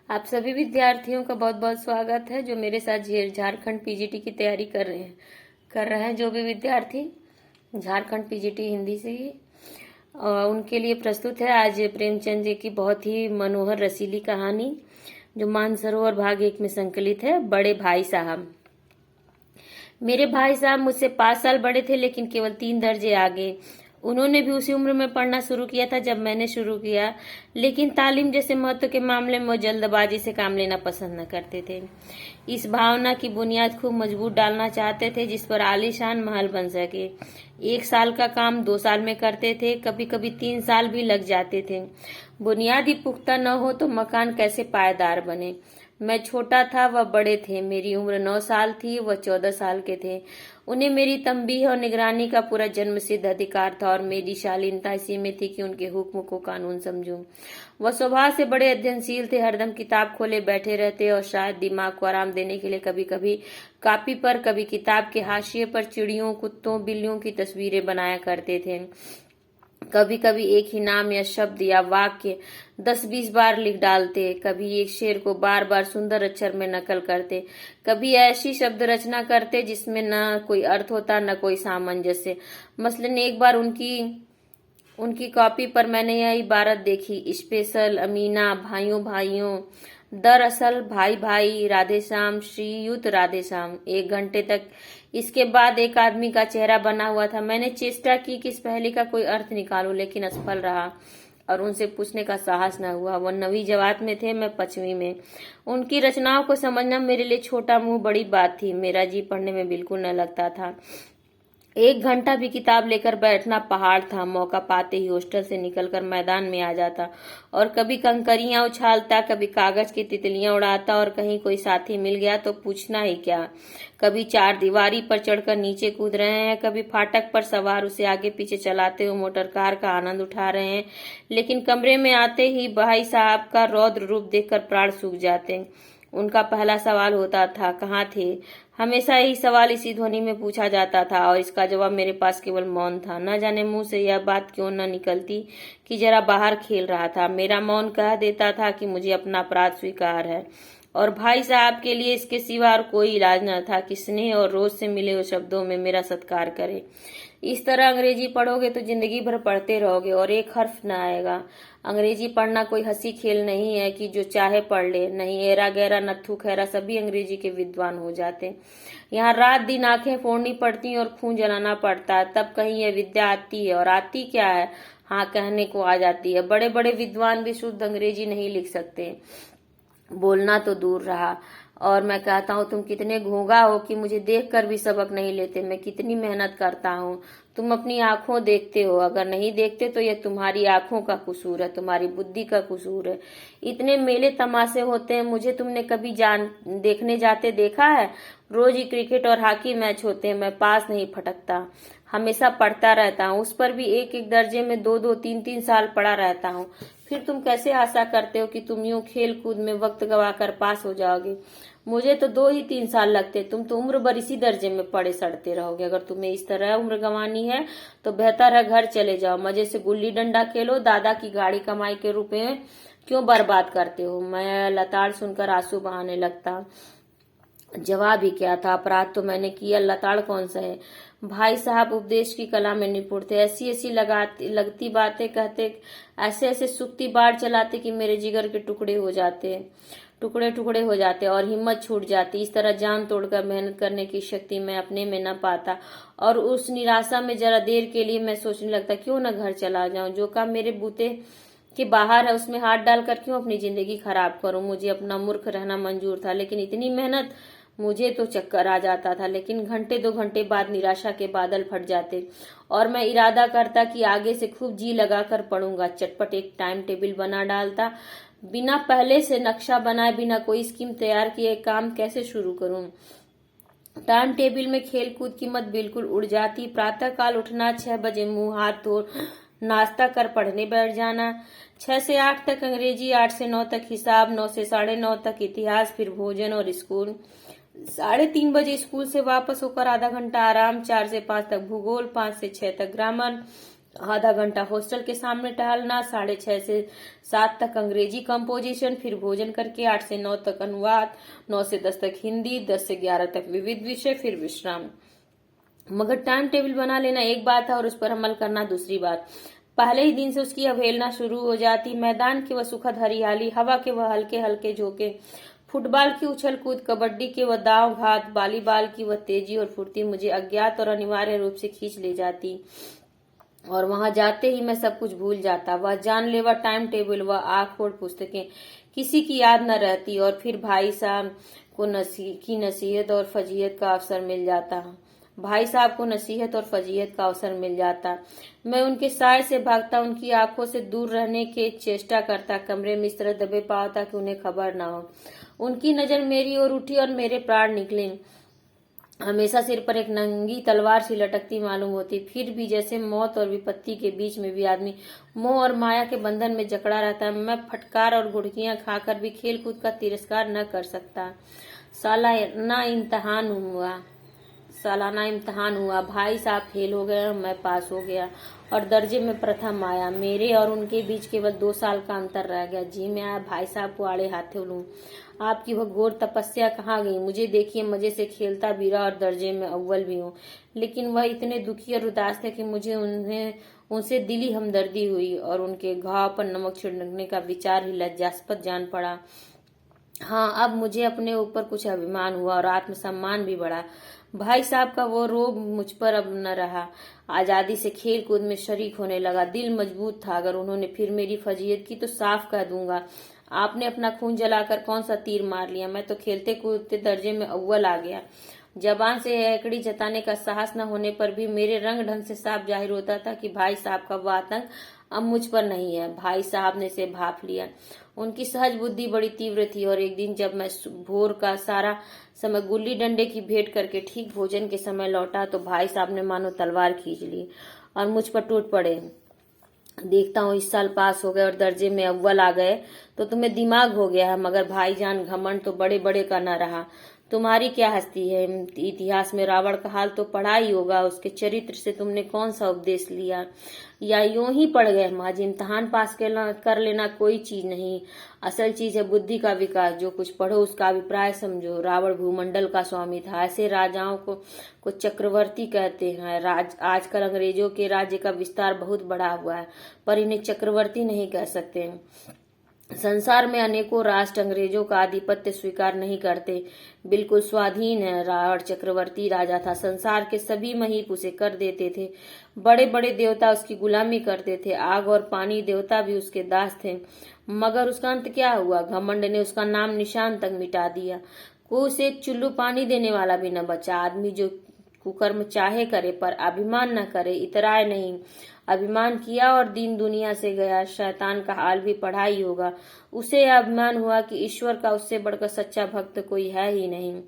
आप सभी विद्यार्थियों का बहुत बहुत स्वागत है जो मेरे साथ झारखंड पीजीटी की तैयारी कर रहे हैं। जो भी विद्यार्थी झारखंड पीजीटी हिंदी से ही उनके लिए प्रस्तुत है आज प्रेमचंद जी की बहुत ही मनोहर रसीली कहानी जो मानसरोवर भाग 1 में संकलित है। बड़े भाई साहब। मेरे भाई साहब मुझसे 5 साल बड़े थे, लेकिन केवल 3 दर्जे आगे। उन्होंने भी उसी उम्र में पढ़ना शुरू किया था जब मैंने शुरू किया, लेकिन तालीम जैसे महत्व के मामले में वो जल्दबाजी से काम लेना पसंद न करते थे। इस भावना की बुनियाद खूब मजबूत डालना चाहते थे जिस पर आलीशान महल बन सके। 1 साल का काम 2 साल में करते थे, कभी कभी 3 साल भी लग जाते थे। बुनियाद ही पुख्ता न हो तो मकान कैसे पायदार बने। मैं छोटा था, वह बड़े थे। मेरी उम्र 9 साल थी, वह 14 साल के थे। उन्हें मेरी तंबीह और निगरानी का पूरा जन्मसिद्ध अधिकार था और मेरी शालीनता इसी में थी कि उनके हुक्म को कानून समझूं। वह स्वभाव से बड़े अध्ययनशील थे, हरदम किताब खोले बैठे रहते और शायद दिमाग को आराम देने के लिए कभी कभी कॉपी पर, कभी किताब के हाशिए पर चिड़ियों, कुत्तों, बिल्लियों की तस्वीरें बनाया करते थे। कभी कभी एक ही नाम या शब्द या वाक्य 10-20 बार लिख डालते। कभी एक शेर को बार बार सुंदर अक्षर में नकल करते। कभी ऐसी शब्द रचना करते जिसमें न कोई अर्थ होता न कोई सामंजस्य। मसलन एक बार उनकी कॉपी पर मैंने यह इबारत देखी, स्पेशल अमीना, भाइयों भाइयों, दरअसल भाई भाई, राधे श्याम, श्रीयुत राधे श्याम। 1 घंटे तक इसके बाद एक आदमी का चेहरा बना हुआ था। मैंने चेष्टा की कि इस पहेली का कोई अर्थ निकालूं, लेकिन असफल रहा और उनसे पूछने का साहस न हुआ। वो 9वीं जमात में थे, मैं 5वीं में। उनकी रचनाओं को समझना मेरे लिए छोटा मुंह बड़ी बात थी। मेरा जी पढ़ने में बिल्कुल न लगता था। 1 घंटा भी किताब लेकर बैठना पहाड़ था। मौका पाते ही हॉस्टल से निकलकर मैदान में आ जाता और कभी कंकरियां उछालता, कभी कागज की तितलियां उड़ाता और कहीं कोई साथी मिल गया तो पूछना ही क्या। कभी 4 दीवारी पर चढ़कर नीचे कूद रहे हैं, कभी फाटक पर सवार उसे आगे पीछे चलाते हुए मोटर कार का आनंद उठा रहे हैं। लेकिन कमरे में आते ही भाई साहब का रौद्र रूप देखकर प्राण सूख जाते। उनका पहला सवाल होता था, कहाँ थे। हमेशा यही सवाल इसी ध्वनि में पूछा जाता था और इसका जवाब मेरे पास केवल मौन था। न जाने मुंह से यह बात क्यों न निकलती कि जरा बाहर खेल रहा था। मेरा मौन कह देता था कि मुझे अपना अपराध स्वीकार है और भाई साहब के लिए इसके सिवा और कोई इलाज न था कि स्नेह और रोज से मिले हुए शब्दों में मेरा सत्कार करे। इस तरह अंग्रेजी पढ़ोगे तो जिंदगी भर पढ़ते रहोगे और एक हर्फ न आएगा। अंग्रेजी पढ़ना कोई हंसी खेल नहीं है कि जो चाहे पढ़ ले। नहीं, एरा गैरा नत्थु खैरा सभी अंग्रेजी के विद्वान हो जाते। यहाँ रात दिन आंखें फोड़नी पड़ती और खून जलाना पड़ता है, तब कहीं यह विद्या आती है। और आती क्या है, हाँ कहने को आ जाती है। बड़े बड़े विद्वान भी शुद्ध अंग्रेजी नहीं लिख सकते, बोलना तो दूर रहा। और मैं कहता हूँ तुम कितने घोंघा हो कि मुझे देखकर भी सबक नहीं लेते। मैं कितनी मेहनत करता हूँ, तुम अपनी आंखों देखते हो। अगर नहीं देखते तो यह तुम्हारी आंखों का कसूर है, तुम्हारी बुद्धि का कसूर है। इतने मेले तमाशे होते हैं, मुझे तुमने कभी देखने जाते देखा है। रोज ही क्रिकेट और हॉकी मैच होते हैं, मैं पास नहीं फटकता, हमेशा पढ़ता रहता हूँ। उस पर भी 1-1 दर्जे में 2-2, 3-3 साल पढ़ा रहता हूँ। फिर तुम कैसे आशा करते हो कि तुम यूं खेल कूद में वक्त गवाकर पास हो जाओगे। मुझे तो 2 ही 3 साल लगते, तुम तो उम्र भर इसी दर्जे में पड़े सड़ते रहोगे। अगर तुम्हें इस तरह उम्र गंवानी है तो बेहतर है घर चले जाओ, मजे से गुल्ली डंडा खेलो। दादा की गाड़ी कमाई के रुपए क्यों बर्बाद करते हो। मैं लताड़ सुनकर आंसू बहाने लगता। जवाब ही क्या था, अपराध तो मैंने किया, लताड़ कौन सा है। भाई साहब उपदेश की कला में निपुण थे। ऐसी ऐसी लगती बातें कहते, ऐसे ऐसे सुक्ति बाढ़ चलाते कि मेरे जिगर के टुकड़े टुकड़े हो जाते और हिम्मत छूट जाती। इस तरह जान तोड़कर मेहनत करने की शक्ति मैं अपने में न पाता और उस निराशा में जरा देर के लिए मैं सोचने लगता, क्यों न घर चला जाऊं। जो काम मेरे बूते के बाहर है उसमें हाथ डालकर क्यों अपनी जिंदगी खराब करूं। मुझे अपना मूर्ख रहना मंजूर था, लेकिन इतनी मेहनत, मुझे तो चक्कर आ जाता था। लेकिन घंटे 2 घंटे बाद निराशा के बादल फट जाते और मैं इरादा करता कि आगे से खूब जी लगाकर पढ़ूंगा। चटपट एक टाइम टेबल बना डालता, बिना पहले से नक्शा बनाए, बिना कोई स्कीम तैयार किए काम कैसे शुरू करूं। टाइम टेबल में खेल कूद की मत बिल्कुल उड़ जाती। प्रातः काल उठना, 6 बजे मुंह हाथ धो नाश्ता कर पढ़ने बैठ जाना। 6 से 8 तक अंग्रेजी, 8 से 9 तक हिसाब, 9 से 9:30 तक इतिहास, फिर भोजन और स्कूल। 3:30 बजे स्कूल से वापस होकर आधा घंटा आराम। 4 से 5 तक भूगोल, 5 से 6 तक ग्रामर, आधा घंटा हॉस्टल के सामने टहलना, 6:30 से 7 तक अंग्रेजी कंपोजिशन, फिर भोजन करके 8 से 9 तक अनुवाद, 9 से 10 तक हिंदी, 10 से 11 तक विविध विषय, फिर विश्राम। मगर टाइम टेबल बना लेना एक बात है और उस पर अमल करना दूसरी बात। पहले ही दिन से उसकी अवहेलना शुरू हो जाती। मैदान की वह सुखद हरियाली, हवा के वह हल्के हल्के झोंके, फुटबॉल की उछल कूद, कबड्डी के वह दाव घात, वॉलीबॉल की वह तेजी और फुर्ती मुझे अज्ञात और अनिवार्य रूप से खींच ले जाती और वहां जाते ही मैं सब कुछ भूल जाता। वह जानलेवा टाइम टेबल, वह आंख फोड़ पुस्तकें, किसी की याद न रहती और फिर भाई साहब को नसीहत और फजीहत का अवसर मिल जाता। भाई साहब को नसीहत और फजीहत का अवसर मिल जाता। मैं उनके साय से भागता, उनकी आंखों से दूर रहने की चेष्टा करता, कमरे में इस तरह दबे पाता कि उन्हें खबर न हो। उनकी नजर मेरी ओर उठी और मेरे प्राण निकले। हमेशा सिर पर एक नंगी तलवार सी लटकती मालूम होती, फिर भी जैसे मौत और विपत्ति के बीच में भी आदमी मोह और माया के बंधन में जकड़ा रहता है। मैं फटकार और गुड़कियां खाकर भी खेल कूद का तिरस्कार न कर सकता। सालाना इम्तिहान हुआ। भाई साहब फेल हो गए, मैं पास हो गया और दर्जे में प्रथम आया। मेरे और उनके बीच केवल 2 साल का अंतर रह गया। जी मैं आया भाई साहब को आड़े हाथे लूं। आपकी वह घोर तपस्या कहाँ गई? मुझे देखिए, मजे से खेलता भी रहा और दर्जे में अव्वल भी हूँ। लेकिन वह इतने दुखी और उदास थे कि मुझे उनसे दिली हमदर्दी हुई और उनके घाव पर नमक छिड़कने का विचार ही लज्जास्पद जान पड़ा। हाँ, अब मुझे अपने ऊपर कुछ अभिमान हुआ और आत्मसम्मान भी बढ़ा। भाई साहब का वो रोब मुझ पर अब न रहा। आजादी से खेल कूद में शरीक होने लगा। दिल मजबूत था। अगर उन्होंने फिर मेरी फजीयत की तो साफ कह दूंगा, आपने अपना खून जलाकर कौन सा तीर मार लिया? मैं तो खेलते कूदते दर्जे में अव्वल आ गया। जबान से एकड़ी जताने का साहस न होने पर भी मेरे रंग ढंग से साफ जाहिर होता था कि भाई साहब का वह आतंक अब मुझ पर नहीं है। भाई साहब ने इसे भाप लिया। उनकी सहज बुद्धि बड़ी तीव्र थी और एक दिन जब मैं भोर का सारा समय गुल्ली डंडे की भेंट करके ठीक भोजन के समय लौटा तो भाई साहब ने मानो तलवार खींच ली और मुझ पर टूट पड़े। देखता हूँ इस साल पास हो गए और दर्जे में अव्वल आ गए तो तुम्हें दिमाग हो गया है, मगर भाईजान घमंड तो बड़े बड़े का न रहा। तुम्हारी क्या हस्ती है? इतिहास में रावण का हाल तो पढ़ा ही होगा। उसके चरित्र से तुमने कौन सा उपदेश लिया, या यूं ही पढ़ गए? माजी, इम्तिहान पास कर लेना कोई चीज नहीं, असल चीज है बुद्धि का विकास। जो कुछ पढ़ो उसका अभिप्राय समझो। रावण भूमंडल का स्वामी था। ऐसे राजाओं को चक्रवर्ती कहते हैं। आजकल अंग्रेजों के राज्य का विस्तार बहुत बढ़ा हुआ है, पर इन्हें चक्रवर्ती नहीं कह सकते। संसार में अनेकों राष्ट्र अंग्रेजों का आधिपत्य स्वीकार नहीं करते, बिल्कुल स्वाधीन है। रावण चक्रवर्ती राजा था। संसार के सभी महीप उसे कर देते थे। बड़े बड़े देवता उसकी गुलामी करते थे। आग और पानी देवता भी उसके दास थे। मगर उसका अंत क्या हुआ? घमंड ने उसका नाम निशान तक मिटा दिया। कोई उसे एक चुल्लू पानी देने वाला भी न बचा। आदमी जो कुकर्म चाहे करे पर अभिमान न करे, इतराए नहीं। अभिमान किया और दीन दुनिया से गया। शैतान का हाल भी पढ़ा ही होगा। उसे अभिमान हुआ कि ईश्वर का उससे बढ़कर सच्चा भक्त कोई है ही नहीं।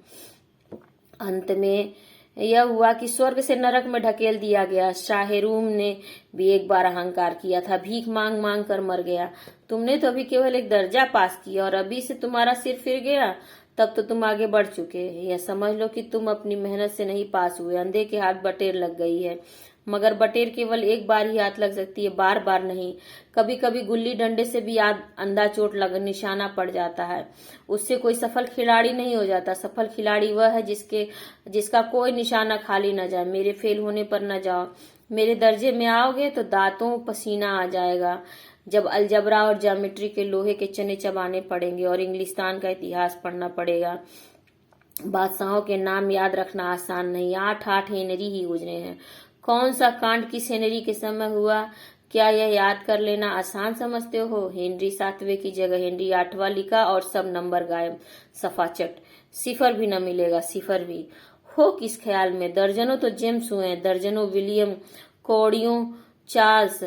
अंत में यह हुआ कि स्वर्ग से नरक में ढकेल दिया गया। शाहरुम ने भी एक बार अहंकार किया था, भीख मांग मांग कर मर गया। तुमने तो अभी केवल एक दर्जा पास किया और अभी से तुम्हारा सिर फिर गया। तब तो तुम आगे बढ़ चुके। यह समझ लो कि तुम अपनी मेहनत से नहीं पास हुए। अंधे के हाथ बटेर लग गई है, मगर बटेर केवल एक बार ही हाथ लग सकती है, बार बार नहीं। कभी कभी गुल्ली डंडे से भी अंधा चोट लग निशाना पड़ जाता है। उससे कोई सफल खिलाड़ी नहीं हो जाता। सफल खिलाड़ी वह है जिसका कोई निशाना खाली न जाए। मेरे फेल होने पर न जाओ। मेरे दर्जे में आओगे तो दांतों पसीना आ जाएगा। जब अलजबरा और ज्योमेट्री के लोहे के चने चबाने पड़ेंगे और इंग्लिस्तान का इतिहास पढ़ना पड़ेगा। बादशाहों के नाम याद रखना आसान नहीं। 8 हेनरी ही गुजरे हैं। कौन सा कांड किस हेनरी के समय हुआ, क्या यह याद कर लेना आसान समझते हो? हेनरी 7वें की जगह हेनरी 8वां लिखा और सब नंबर गायब। सफाचट। सिफर भी न मिलेगा। सिफर भी हो किस ख्याल में? दर्जनों तो जेम्स हुए, दर्जनों विलियम, कौड़ियों चार्ल्स।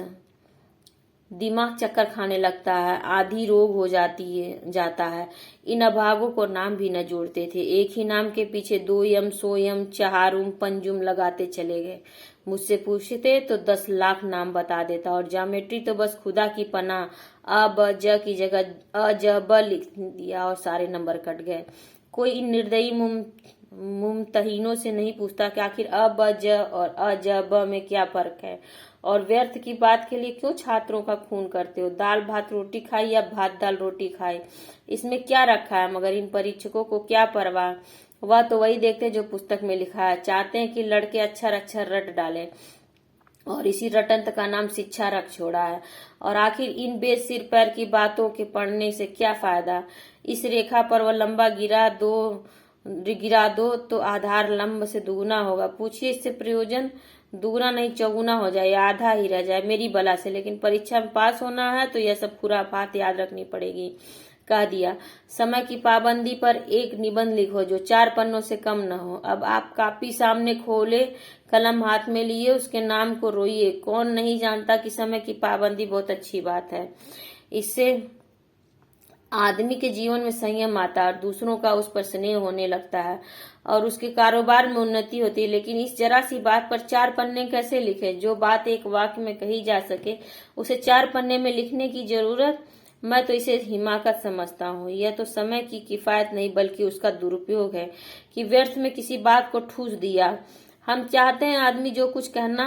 दिमाग चक्कर खाने लगता है, आधी रोग हो जाता है। इन अभागों को नाम भी न जोड़ते थे। एक ही नाम के पीछे 2 यम, 100 यम, चहारुम, पंजुम लगाते चले गए। मुझसे पूछते तो 10 लाख नाम बता देता और ज्योमेट्री तो बस खुदा की पनाह। अ ब ज की जगह अ ज ब लिख दिया और सारे नंबर कट गए। कोई इन निर्दयी मुमतहीनों से नहीं पूछता कि आखिर अ ब ज और अ ज ब में क्या फर्क है। और व्यर्थ की बात के लिए क्यों छात्रों का खून करते हो? दाल भात रोटी खाई या भात दाल रोटी खाई, इसमें क्या रखा है? मगर इन परीक्षकों को क्या परवाह, वह तो वही देखते जो पुस्तक में लिखा है। चाहते हैं कि लड़के अक्षर अक्षर रट डालें, और इसी रटंत का नाम शिक्षा रख छोड़ा है। और आखिर इन सिर पैर की बातों के पढ़ने से क्या फायदा? इस रेखा पर वह लंबा गिरा दो तो आधार लंब से दुगुना होगा। पूछिए इससे प्रयोजन? दुगुना नहीं चौगुना हो जाए या आधा ही रह जाए मेरी बला से, लेकिन परीक्षा में पास होना है तो यह सब खुराफात याद रखनी पड़ेगी। कह दिया। समय की पाबंदी पर एक निबंध लिखो जो 4 पन्नों से कम न हो। अब आप कापी सामने खोले, कलम हाथ में लिए, उसके नाम को रोइए। कौन नहीं जानता कि समय की पाबंदी बहुत अच्छी बात है। इससे आदमी के जीवन में संयम आता है और दूसरों का उस पर स्नेह होने लगता है और उसके कारोबार में उन्नति होती है। लेकिन इस जरा सी बात पर 4 पन्ने कैसे लिखे? जो बात एक वाक्य में कही जा सके उसे 4 पन्ने में लिखने की जरूरत? मैं तो इसे हिमाकत समझता हूँ। यह तो समय की किफायत नहीं बल्कि उसका दुरुपयोग है कि व्यर्थ में किसी बात को ठूस दिया। हम चाहते हैं आदमी जो कुछ कहना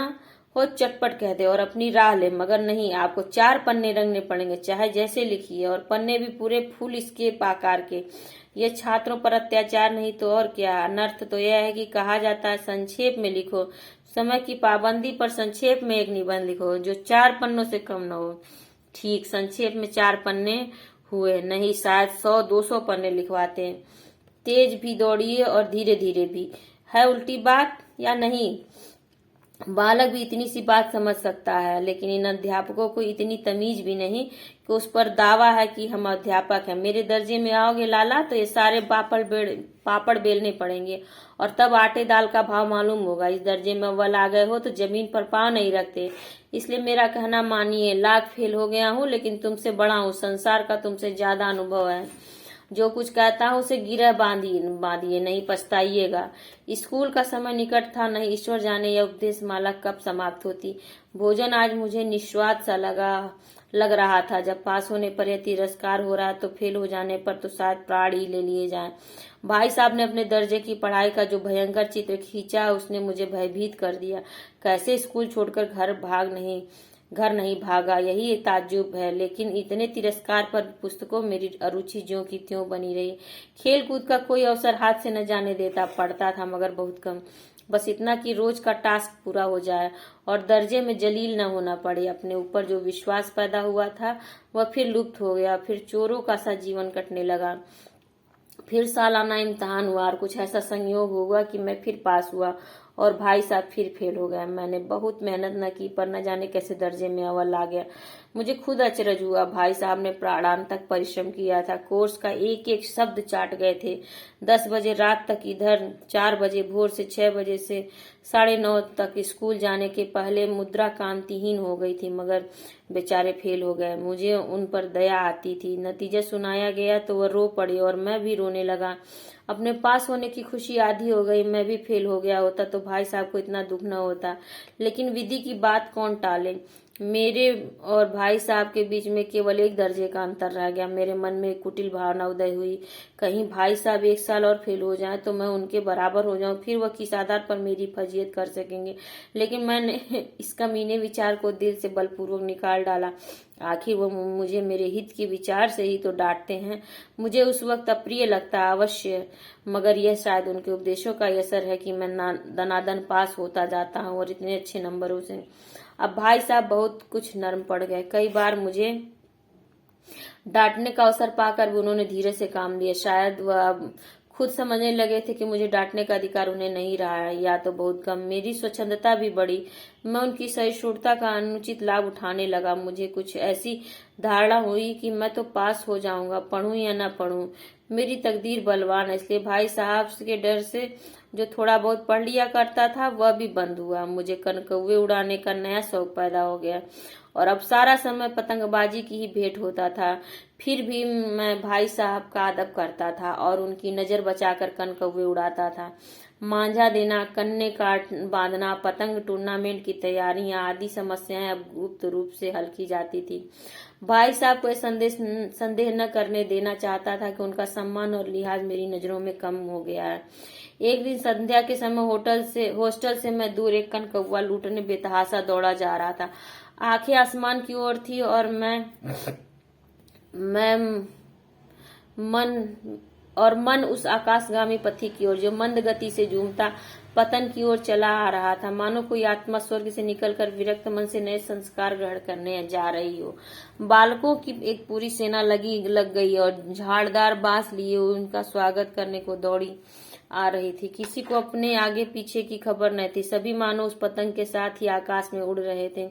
हो चटपट कह दे और अपनी राह ले, मगर नहीं, आपको 4 पन्ने रंगने पड़ेंगे, चाहे जैसे लिखिए, और पन्ने भी पूरे फुल स्केप आकार के। यह छात्रों पर अत्याचार नहीं तो और क्या। अनर्थ तो यह है कि कहा जाता है संक्षेप में लिखो। समय की पाबंदी पर संक्षेप में एक निबंध लिखो जो 4 पन्नों से कम न हो। ठीक, संक्षेप में 4 पन्ने हुए नहीं, शायद 100-200 पन्ने लिखवाते। तेज भी दौड़िए और धीरे धीरे भी। है उल्टी बात या नहीं? बालक भी इतनी सी बात समझ सकता है, लेकिन इन अध्यापकों को इतनी तमीज भी नहीं कि उस पर दावा है कि हम अध्यापक हैं। मेरे दर्जे में आओगे लाला तो ये सारे पापड़ बेलने पड़ेंगे और तब आटे दाल का भाव मालूम होगा। इस दर्जे में अव्वल आ गए हो तो जमीन पर पांव नहीं रखते। इसलिए मेरा कहना मानिए। लाख फेल हो गया हूँ लेकिन तुमसे बड़ा हूँ, संसार का तुमसे ज्यादा अनुभव है। जो कुछ कहता हूँ उसे गिरह बांधिए, नहीं पछताइएगा। स्कूल का समय निकट था, नहीं ईश्वर जाने यह उपदेश माला कब समाप्त होती। भोजन आज मुझे निस्वाद सा लग रहा था। जब पास होने पर यह तिरस्कार हो रहा तो फेल हो जाने पर तो शायद प्राण ही ले लिए जाएं। भाई साहब ने अपने दर्जे की पढ़ाई का जो भयंकर चित्र खींचा उसने मुझे भयभीत कर दिया। कैसे स्कूल छोड़कर घर नहीं भागा, यही ताज्जुब है। लेकिन इतने तिरस्कार पर पुस्तकों मेरी अरुचि ज्यों की त्यों बनी रही। खेल कूद का कोई अवसर हाथ से न जाने देता। पढ़ता था मगर बहुत कम, बस इतना कि रोज का टास्क पूरा हो जाए और दर्जे में जलील न होना पड़े। अपने ऊपर जो विश्वास पैदा हुआ था वह फिर लुप्त हो गया। फिर चोरों का सा जीवन कटने लगा। फिर सालाना इम्तिहान हुआ और कुछ ऐसा संयोग हुआ कि मैं फिर पास हुआ और भाई साहब फिर फेल हो गया। मैंने बहुत मेहनत न की पर न जाने कैसे दर्जे में अव्वल आ गया। मुझे खुद अचरज हुआ। भाई साहब ने प्राणांतक परिश्रम किया था, कोर्स का एक एक शब्द चाट गए थे। 10 बजे रात तक इधर, 4 बजे भोर से 6 बजे से 9:30 तक स्कूल जाने के पहले मुद्रा कांतिहीन हो गई थी, मगर बेचारे फेल हो गए। मुझे उन पर दया आती थी। नतीजा सुनाया गया तो वह रो पड़े और मैं भी रोने लगा। अपने पास होने की खुशी आधी हो गई। मैं भी फेल हो गया होता तो भाई साहब को इतना दुख न होता। लेकिन विधि की बात कौन टाले। मेरे और भाई साहब के बीच में केवल 1 दर्जे का अंतर रह गया। मेरे मन में एक कुटिल भावना उदय हुई, कहीं भाई साहब 1 साल और फेल हो जाएं तो मैं उनके बराबर हो जाऊं, फिर वह किस आधार पर मेरी फजीयत कर सकेंगे। लेकिन मैंने इस कमीने विचार को दिल से बलपूर्वक निकाल डाला। आखिर वो मुझे मेरे हित के विचार से ही तो डांटते हैं। मुझे उस वक्त अप्रिय लगता अवश्य, मगर यह शायद उनके उपदेशों का असर है कि मैं दनादन पास होता जाता हूँ और इतने अच्छे नंबरों से। अब भाई साहब बहुत कुछ नरम पड़ गए। कई बार मुझे डांटने का अवसर पाकर भी उन्होंने धीरे से काम लिया। शायद वह अब खुद समझने लगे थे कि मुझे डांटने का अधिकार उन्हें नहीं रहा है, या तो बहुत कम। मेरी स्वच्छंदता भी बढ़ी। मैं उनकी सहिष्णुता का अनुचित लाभ उठाने लगा। मुझे कुछ ऐसी धारणा हुई कि मैं तो पास हो जाऊंगा, पढ़ूं या न पढ़ूं, मेरी तकदीर बलवान है। इसलिए भाई साहब के डर से जो थोड़ा बहुत पढ़ लिया करता था वह भी बंद हुआ। मुझे कनकौवे उड़ाने का नया शौक पैदा हो गया और अब सारा समय पतंगबाजी की ही भेंट होता था। फिर भी मैं भाई साहब का अदब करता था और उनकी नजर बचाकर कनकौवे उड़ाता था। मांझा देना, कन्ने काट बांधना, पतंग टूर्नामेंट की तैयारियां आदि समस्याएं अब गुप्त रूप से हल की जाती थी। भाई साहब को संदेह न करने देना चाहता था कि उनका सम्मान और लिहाज मेरी नजरों में कम हो गया है। एक दिन संध्या के समय हॉस्टल से मैं दूर एक कनकौवा लूटने बेतहासा दौड़ा जा रहा था। आंखें आसमान की ओर थी और मन उस आकाशगामी पथी की ओर जो मंद गति से झूमता पतन की ओर चला आ रहा था, मानो कोई आत्मा स्वर्ग से निकलकर विरक्त मन से नए संस्कार ग्रहण करने जा रही हो। बालकों की एक पूरी सेना लग गई और झाड़दार बांस लिए उनका स्वागत करने को दौड़ी आ रही थी। किसी को अपने आगे पीछे की खबर न थी। सभी मानो उस पतंग के साथ ही आकाश में उड़ रहे थे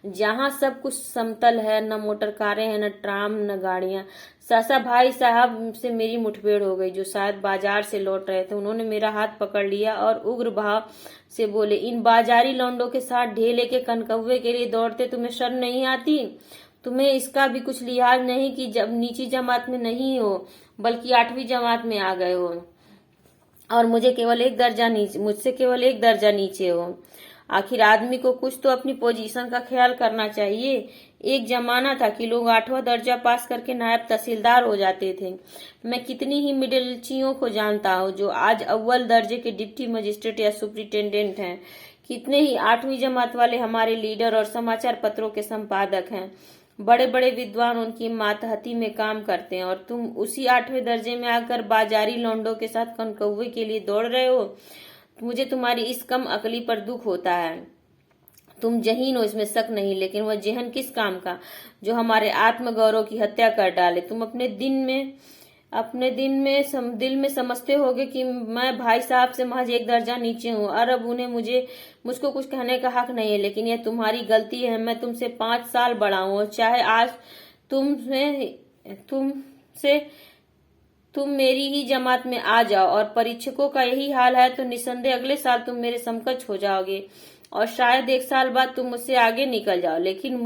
जहाँ सब कुछ समतल है, न मोटर कारें हैं, न ट्राम, न गाड़ियां। सासा भाई साहब से मेरी मुठभेड़ हो गई, जो शायद बाजार से लौट रहे थे। उन्होंने मेरा हाथ पकड़ लिया और उग्र भाव से बोले, इन बाजारी लौंडों के साथ ढेले के कनकौवे के लिए दौड़ते तुम्हें शर्म नहीं आती? तुम्हें इसका भी कुछ लिहाज नहीं कि जब नीची जमात में नहीं हो बल्कि 8वीं जमात में आ गए हो और मुझसे केवल एक दर्जा नीचे हो। आखिर आदमी को कुछ तो अपनी पोजीशन का ख्याल करना चाहिए। एक जमाना था कि लोग 8वां दर्जा पास करके नायब तहसीलदार हो जाते थे। मैं कितनी ही मिडिलचियों को जानता हूँ जो आज अव्वल दर्जे के डिप्टी मजिस्ट्रेट या सुपरिटेंडेंट हैं। कितने ही 8वीं जमात वाले हमारे लीडर और समाचार पत्रों के संपादक हैं। बड़े बड़े विद्वान उनकी मातहती में काम करते हैं और तुम उसी 8वें दर्जे में आकर बाजारी लौंडों के साथ कनकौवे के लिए दौड़ रहे हो। मुझे तुम्हारी इस कम अकली पर दुख होता है। तुम जहीन हो, इसमें शक नहीं, लेकिन वह जहन किस काम का जो हमारे आत्मगौरव की हत्या कर डाले। तुम अपने दिल में समझते होगे कि मैं भाई साहब से महज एक दर्जा नीचे हूँ और अब उन्हें मुझको कुछ कहने का हक नहीं है, लेकिन यह तुम्हारी गलती है। मैं तुमसे 5 साल बड़ा हूँ और चाहे आज तुम मेरी ही जमात में आ जाओ और परीक्षकों का यही हाल है तो निस्संदेह अगले साल तुम मेरे समकक्ष हो जाओगे और शायद 1 साल बाद तुम मुझसे आगे निकल जाओ। लेकिन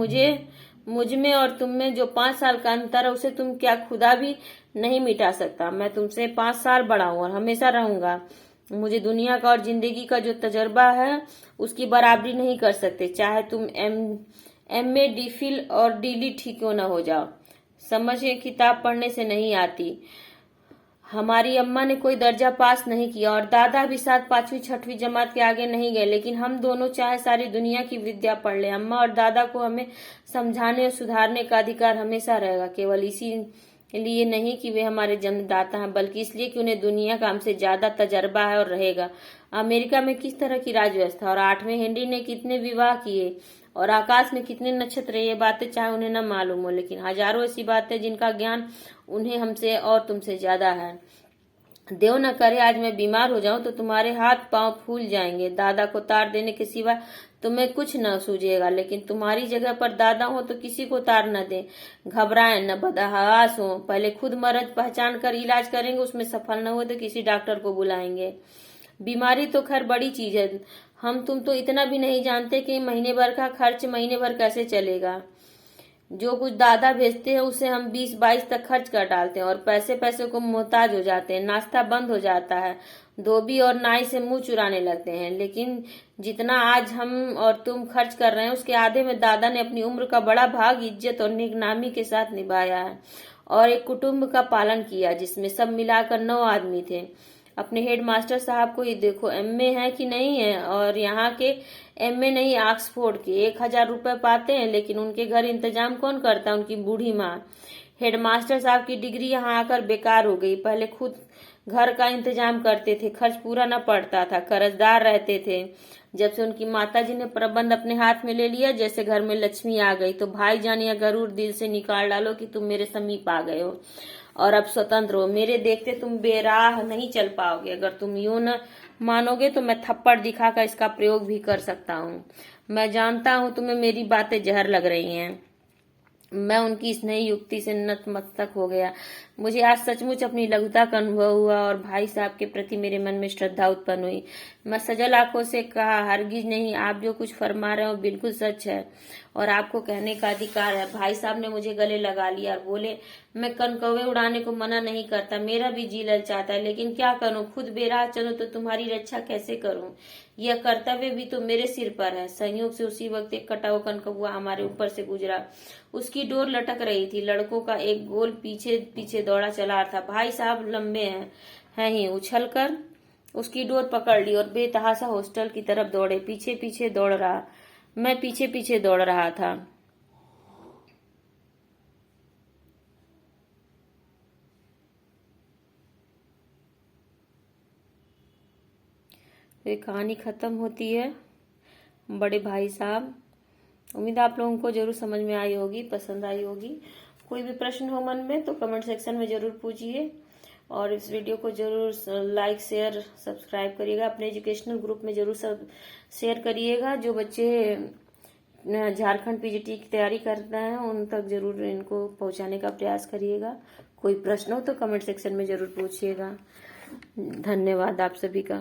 मुझ में और तुम में जो 5 साल का अंतर है उसे तुम क्या खुदा भी नहीं मिटा सकता। मैं तुमसे 5 साल बड़ा हूँ और हमेशा रहूंगा। मुझे दुनिया का और जिंदगी का जो तजर्बा है उसकी बराबरी नहीं कर सकते, चाहे तुम MA DPhil और DLit ही क्यों न हो जाओ। समझ किताब पढ़ने से नहीं आती। हमारी अम्मा ने कोई दर्जा पास नहीं किया और दादा भी साथ 5वीं 6वीं जमात के आगे नहीं गए, लेकिन हम दोनों चाहे सारी दुनिया की विद्या पढ़ ले, अम्मा और दादा को हमें समझाने और सुधारने का अधिकार हमेशा रहेगा। केवल इसीलिए नहीं कि वे हमारे जन्मदाता हैं, बल्कि इसलिए कि उन्हें दुनिया का हमसे ज्यादा तजर्बा है और रहेगा। अमेरिका में किस तरह की राज व्यवस्था और 8वें हेनरी ने कितने विवाह किए और आकाश में कितने नक्षत्र, ये बातें चाहे उन्हें न मालूम हो, लेकिन हजारों ऐसी बातें जिनका ज्ञान उन्हें हमसे और तुमसे ज्यादा है। देव न करे आज मैं बीमार हो जाऊं तो तुम्हारे हाथ पांव फूल जाएंगे। दादा को तार देने के सिवा तुम्हें कुछ न सूझेगा, लेकिन तुम्हारी जगह पर दादा हो तो किसी को तार न दे, घबराएं न, बदहवास हो। पहले खुद मर्ज पहचान कर इलाज करेंगे, उसमें सफल न हो तो किसी डॉक्टर को बुलाएंगे। बीमारी तो खैर बड़ी चीज है, तुम तो इतना भी नहीं जानते कि महीने भर का खर्च महीने भर कैसे चलेगा। जो कुछ दादा भेजते हैं उसे हम 20-22 तक खर्च कर डालते हैं और पैसे को मोहताज हो जाते हैं। नाश्ता बंद हो जाता है, धोबी और नाई से मुंह चुराने लगते हैं। लेकिन जितना आज हम और तुम खर्च कर रहे हैं उसके आधे में दादा ने अपनी उम्र का बड़ा भाग इज्जत और नेकनामी के साथ निभाया है और एक कुटुंब का पालन किया जिसमें सब मिलाकर 9 आदमी थे। अपने हेडमास्टर साहब को ये देखो, MA है कि नहीं है, और यहाँ के MA नहीं ऑक्सफोर्ड के 1000 रुपए पाते हैं, लेकिन उनके घर इंतजाम कौन करता है? उनकी बूढ़ी माँ। हेडमास्टर साहब की डिग्री यहाँ आकर बेकार हो गई। पहले खुद घर का इंतजाम करते थे, खर्च पूरा न पड़ता था, कर्जदार रहते थे। जब से उनकी माताजी ने प्रबंध अपने हाथ में ले लिया, जैसे घर में लक्ष्मी आ गई, तो भाईजान या गरूर दिल से निकाल डालो कि तुम मेरे समीप आ गए हो और अब स्वतंत्र हो। मेरे देखते तुम बेराह नहीं चल पाओगे। अगर तुम यूं न मानोगे तो मैं थप्पड़ दिखाकर इसका प्रयोग भी कर सकता हूँ। मैं जानता हूँ तुम्हें मेरी बातें जहर लग रही हैं। मैं उनकी इस नई युक्ति से नतमस्तक हो गया। मुझे आज सचमुच अपनी लघुता का अनुभव हुआ और भाई साहब के प्रति मेरे मन में श्रद्धा उत्पन्न हुई। मैं सजल आंखों से कहा, हरगिज नहीं, आप जो कुछ फरमा रहे हो बिल्कुल सच है और आपको कहने का अधिकार है। भाई साहब ने मुझे गले लगा लिया और बोले, मैं कनकौवे उड़ाने को मना नहीं करता, मेरा भी जी ललचाता है, लेकिन क्या करूं, खुद बेराह चलूं तो तुम्हारी रक्षा कैसे करूं, यह कर्तव्य भी तो मेरे सिर पर है। संयोग से उसी वक्त एक कटा हुआ कनकौवा हमारे ऊपर से गुजरा। उसकी डोर लटक रही थी। लड़कों का एक गोल पीछे पीछे दौड़ा चला था। भाई साहब लंबे हैं ही, उछल कर उसकी डोर पकड़ ली और बेतहाशा हॉस्टल की तरफ दौड़े। पीछे पीछे दौड़ रहा, मैं पीछे पीछे दौड़ रहा था। ये कहानी खत्म होती है बड़े भाई साहब। उम्मीद आप लोगों को जरूर समझ में आई होगी, पसंद आई होगी। कोई भी प्रश्न हो मन में तो कमेंट सेक्शन में जरूर पूछिए और इस वीडियो को जरूर लाइक शेयर सब्सक्राइब करिएगा। अपने एजुकेशनल ग्रुप में जरूर सब शेयर करिएगा। जो बच्चे झारखंड पीजीटी की तैयारी करते हैं उन तक जरूर इनको पहुंचाने का प्रयास करिएगा। कोई प्रश्न हो तो कमेंट सेक्शन में जरूर पूछिएगा। धन्यवाद आप सभी का।